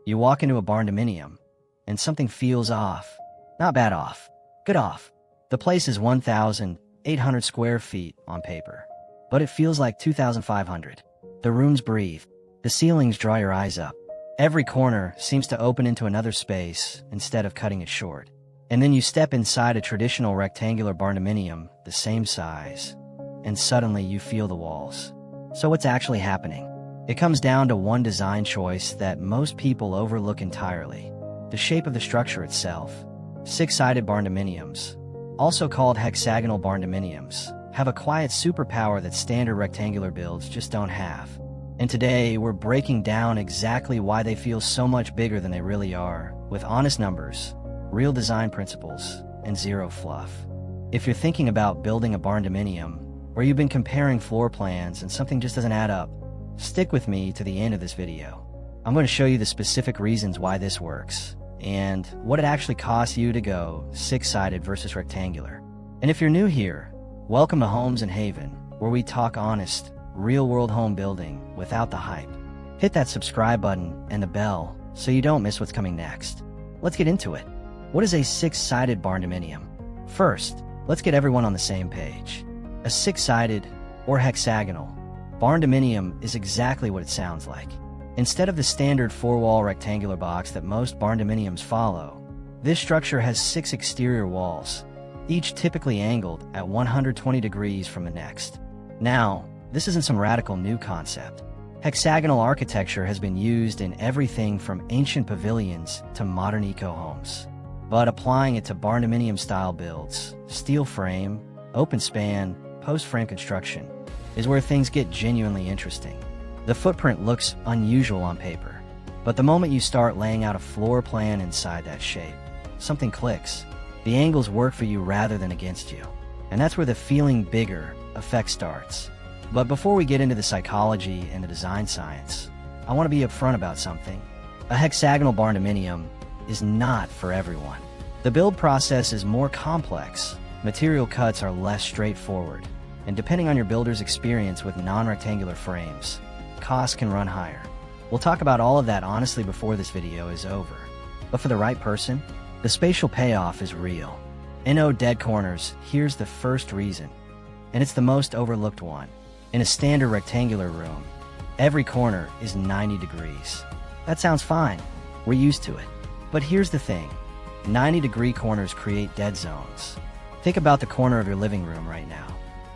You walk into a Barndominium, and something feels off. Not bad off. Good off. The place is 1,800 square feet on paper, but it feels like 2,500. The rooms breathe. The ceilings draw your eyes up. Every corner seems to open into another space instead of cutting it short. And then you step inside a traditional rectangular Barndominium, the same size, and suddenly you feel the walls. So what's actually happening? It comes down to one design choice that most people overlook entirely: the shape of the structure itself. Six-sided Barndominiums, also called hexagonal Barndominiums, have a quiet superpower that standard rectangular builds just don't have. And today, we're breaking down exactly why they feel so much bigger than they really are, with honest numbers, real design principles, and zero fluff. If you're thinking about building a Barndominium, or you've been comparing floor plans and something just doesn't add up, stick with me to the end of this video. I'm going to show you the specific reasons why this works, and what it actually costs you to go six-sided versus rectangular. And if you're new here, welcome to Homes and Haven, where we talk honest, real-world home building without the hype. Hit that subscribe button and the bell so you don't miss what's coming next. Let's get into it. What is a six-sided Barndominium? First, let's get everyone on the same page. A six-sided, or hexagonal, Barndominium is exactly what it sounds like. Instead of the standard four-wall rectangular box that most Barndominiums follow, this structure has six exterior walls, each typically angled at 120 degrees from the next. Now, this isn't some radical new concept. Hexagonal architecture has been used in everything from ancient pavilions to modern eco-homes. But applying it to Barndominium-style builds, steel frame, open span, post-frame construction, is where things get genuinely interesting. The footprint looks unusual on paper, but the moment you start laying out a floor plan inside that shape, something clicks. The angles work for you rather than against you. And that's where the feeling bigger effect starts. But before we get into the psychology and the design science, I want to be upfront about something. A hexagonal Barndominium is not for everyone. The build process is more complex, material cuts are less straightforward, and depending on your builder's experience with non-rectangular frames, costs can run higher. We'll talk about all of that honestly before this video is over. But for the right person, the spatial payoff is real. No dead corners, here's the first reason, and it's the most overlooked one. In a standard rectangular room, every corner is 90 degrees. That sounds fine. We're used to it. But here's the thing. 90-degree corners create dead zones. Think about the corner of your living room right now.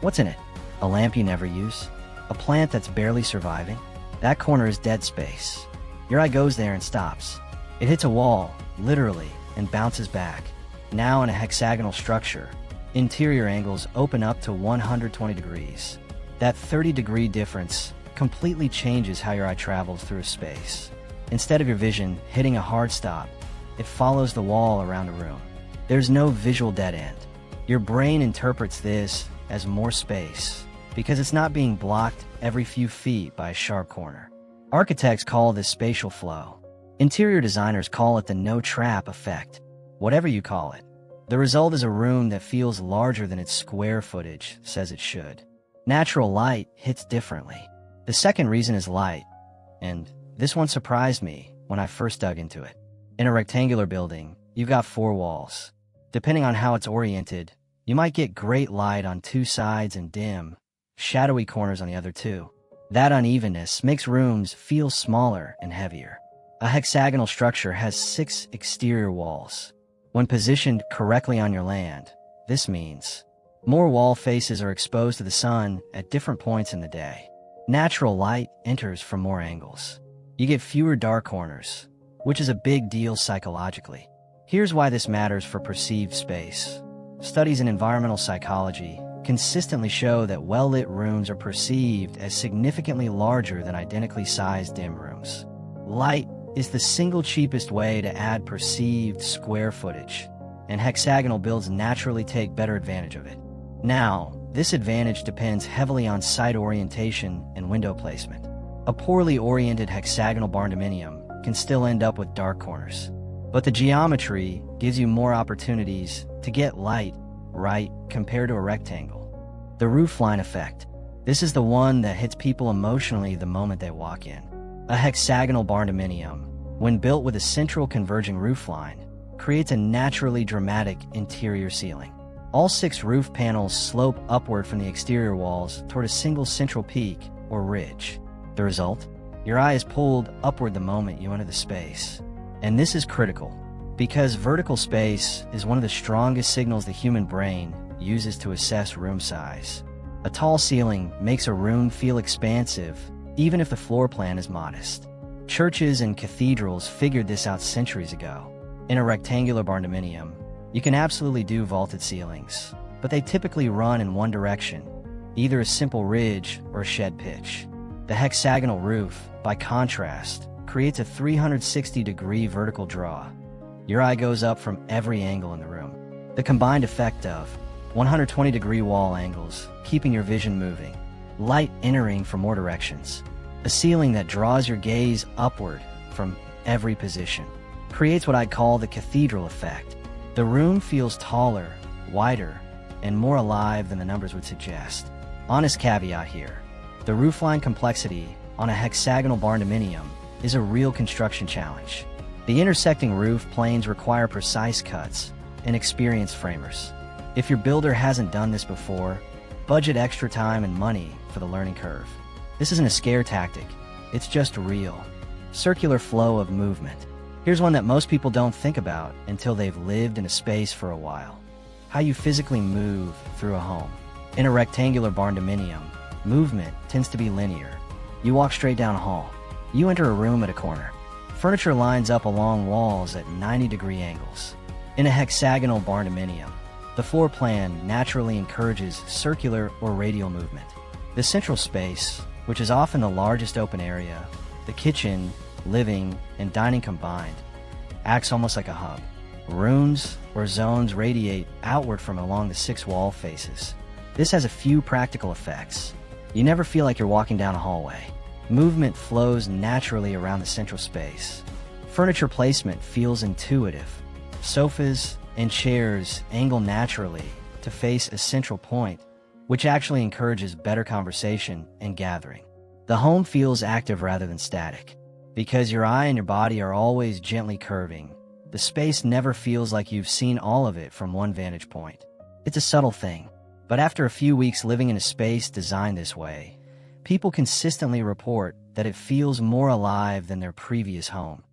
What's in it? A lamp you never use? A plant that's barely surviving? That corner is dead space. Your eye goes there and stops. It hits a wall, literally, and bounces back. Now in a hexagonal structure, interior angles open up to 120 degrees. That 30-degree difference completely changes how your eye travels through a space. Instead of your vision hitting a hard stop, it follows the wall around a room. There's no visual dead end. Your brain interprets this as more space, because it's not being blocked every few feet by a sharp corner. Architects call this spatial flow. Interior designers call it the no-trap effect. Whatever you call it, the result is a room that feels larger than its square footage says it should. Natural light hits differently. The second reason is light, and this one surprised me when I first dug into it. In a rectangular building, you've got four walls. Depending on how it's oriented, you might get great light on two sides and dim, shadowy corners on the other two. That unevenness makes rooms feel smaller and heavier. A hexagonal structure has six exterior walls. When positioned correctly on your land, this means more wall faces are exposed to the sun at different points in the day. Natural light enters from more angles. You get fewer dark corners, which is a big deal psychologically. Here's why this matters for perceived space. Studies in environmental psychology consistently show that well-lit rooms are perceived as significantly larger than identically sized dim rooms. Light is the single cheapest way to add perceived square footage, and hexagonal builds naturally take better advantage of it. Now, this advantage depends heavily on site orientation and window placement. A poorly oriented hexagonal Barndominium can still end up with dark corners, but the geometry gives you more opportunities to get light right compared to a rectangle. The roofline effect. This is the one that hits people emotionally the moment they walk in. A hexagonal Barndominium when built with a central converging roofline, creates a naturally dramatic interior ceiling. All 6 roof panels slope upward from the exterior walls toward a single central peak or ridge. The result? Your eye is pulled upward the moment you enter the space. And this is critical, because vertical space is one of the strongest signals the human brain uses to assess room size. A tall ceiling makes a room feel expansive, even if the floor plan is modest. Churches and cathedrals figured this out centuries ago. In a rectangular barndominium, you can absolutely do vaulted ceilings, but they typically run in one direction, either a simple ridge or a shed pitch. The hexagonal roof, by contrast, creates a 360-degree vertical draw. Your eye goes up from every angle in the room. The combined effect of 120-degree wall angles, keeping your vision moving, light entering from more directions, a ceiling that draws your gaze upward from every position, creates what I'd call the cathedral effect. The room feels taller, wider, and more alive than the numbers would suggest. Honest caveat here. The roofline complexity on a hexagonal barndominium is a real construction challenge. The intersecting roof planes require precise cuts and experienced framers. If your builder hasn't done this before, budget extra time and money for the learning curve. This isn't a scare tactic, it's just real. Circular flow of movement. Here's one that most people don't think about until they've lived in a space for a while. How you physically move through a home. In a rectangular barndominium, movement tends to be linear. You walk straight down a hall. You enter a room at a corner. Furniture lines up along walls at 90-degree angles. In a hexagonal barndominium, the floor plan naturally encourages circular or radial movement. The central space, which is often the largest open area, the kitchen, living, and dining combined, acts almost like a hub. Rooms or zones radiate outward from along the 6 wall faces. This has a few practical effects. You never feel like you're walking down a hallway. Movement flows naturally around the central space. Furniture placement feels intuitive. Sofas and chairs angle naturally to face a central point, which actually encourages better conversation and gathering. The home feels active rather than static. Because your eye and your body are always gently curving, the space never feels like you've seen all of it from one vantage point. It's a subtle thing, but after a few weeks living in a space designed this way, people consistently report that it feels more alive than their previous home,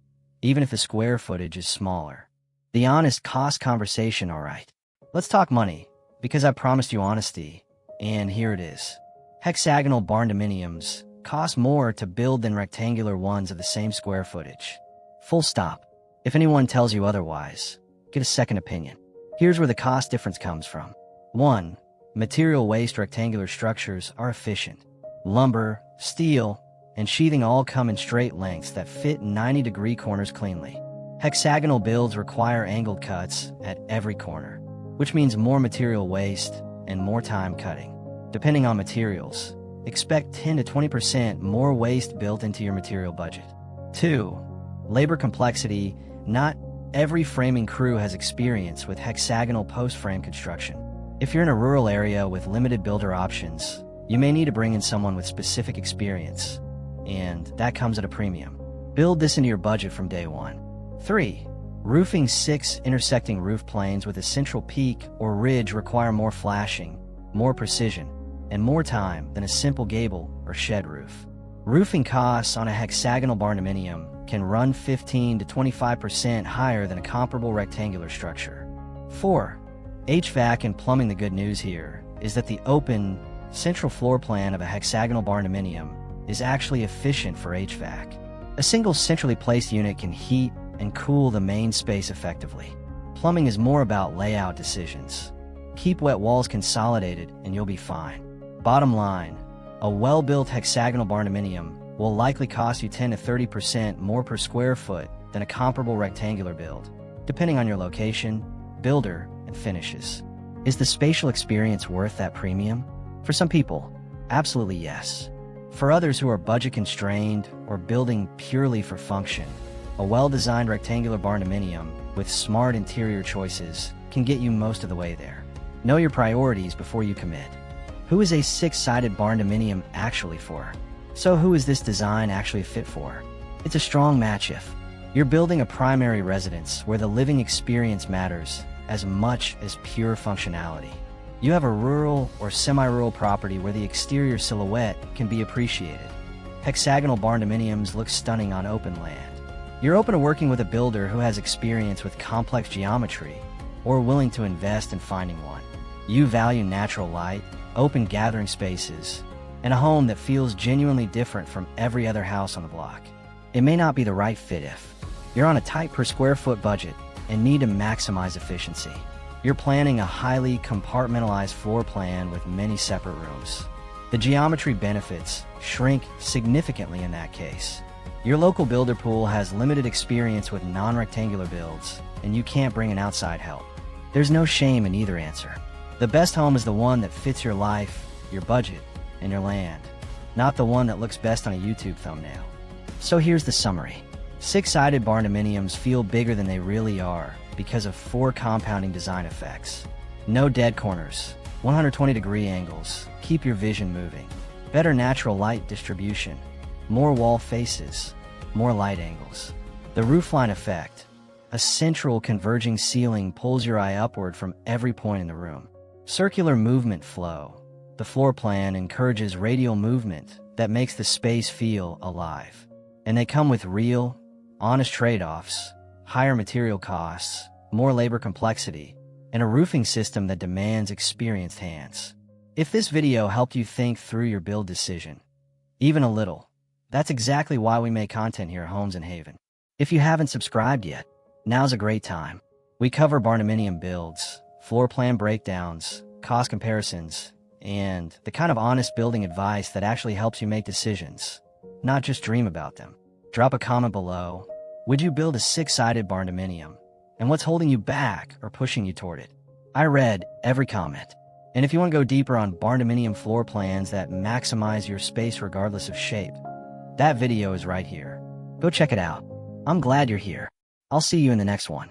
even if the square footage is smaller. The honest cost conversation, alright. Let's talk money, because I promised you honesty, and here it is. Hexagonal barndominiums cost more to build than rectangular ones of the same square footage. Full stop. If anyone tells you otherwise, get a second opinion. Here's where the cost difference comes from. 1. Material waste. Rectangular structures are efficient. Lumber, steel, and sheathing all come in straight lengths that fit 90-degree corners cleanly. Hexagonal builds require angled cuts at every corner, which means more material waste and more time cutting. Depending on materials, expect 10 to 20% more waste built into your material budget. 2. Labor complexity. Not every framing crew has experience with hexagonal post-frame construction. If you're in a rural area with limited builder options, you may need to bring in someone with specific experience, and that comes at a premium. Build this into your budget from day one. 3. Roofing. 6 intersecting roof planes with a central peak or ridge require more flashing, more precision, and more time than a simple gable or shed roof. Roofing costs on a hexagonal barndominium can run 15 to 25% higher than a comparable rectangular structure. 4. HVAC and plumbing. The good news here is that the open, central floor plan of a hexagonal barndominium is actually efficient for HVAC. A single centrally placed unit can heat and cool the main space effectively. Plumbing is more about layout decisions. Keep wet walls consolidated and you'll be fine. Bottom line, a well-built hexagonal barndominium will likely cost you 10 to 30% more per square foot than a comparable rectangular build, depending on your location, builder, and finishes. Is the spatial experience worth that premium? For some people, absolutely yes. For others who are budget constrained or building purely for function, a well-designed rectangular barndominium with smart interior choices can get you most of the way there. Know your priorities before you commit. Who is a 6-sided barndominium actually for? So who is this design actually fit for? It's a strong match if You're building a primary residence where the living experience matters as much as pure functionality. You have a rural or semi-rural property where the exterior silhouette can be appreciated. Hexagonal barndominiums look stunning on open land. You're open to working with a builder who has experience with complex geometry or willing to invest in finding one. You value natural light, open gathering spaces, and a home that feels genuinely different from every other house on the block. It may not be the right fit if you're on a tight per square foot budget and need to maximize efficiency. You're planning a highly compartmentalized floor plan with many separate rooms. The geometry benefits shrink significantly in that case. Your local builder pool has limited experience with non-rectangular builds, and you can't bring in outside help. There's no shame in either answer. The best home is the one that fits your life, your budget, and your land, not the one that looks best on a YouTube thumbnail. So here's the summary. 6-sided barndominiums feel bigger than they really are because of 4 compounding design effects. No dead corners, 120-degree angles, keep your vision moving. Better natural light distribution, more wall faces, more light angles. The roofline effect, a central converging ceiling pulls your eye upward from every point in the room. Circular movement flow. The floor plan encourages radial movement that makes the space feel alive. And they come with real, honest trade-offs, higher material costs, more labor complexity, and a roofing system that demands experienced hands. If this video helped you think through your build decision, even a little, that's exactly why we make content here at Homes in Haven. If you haven't subscribed yet, now's a great time. We cover barndominium builds, floor plan breakdowns, cost comparisons, and the kind of honest building advice that actually helps you make decisions, not just dream about them. Drop a comment below. Would you build a 6-sided barndominium? And what's holding you back or pushing you toward it? I read every comment. And if you want to go deeper on barndominium floor plans that maximize your space regardless of shape, that video is right here. Go check it out. I'm glad you're here. I'll see you in the next one.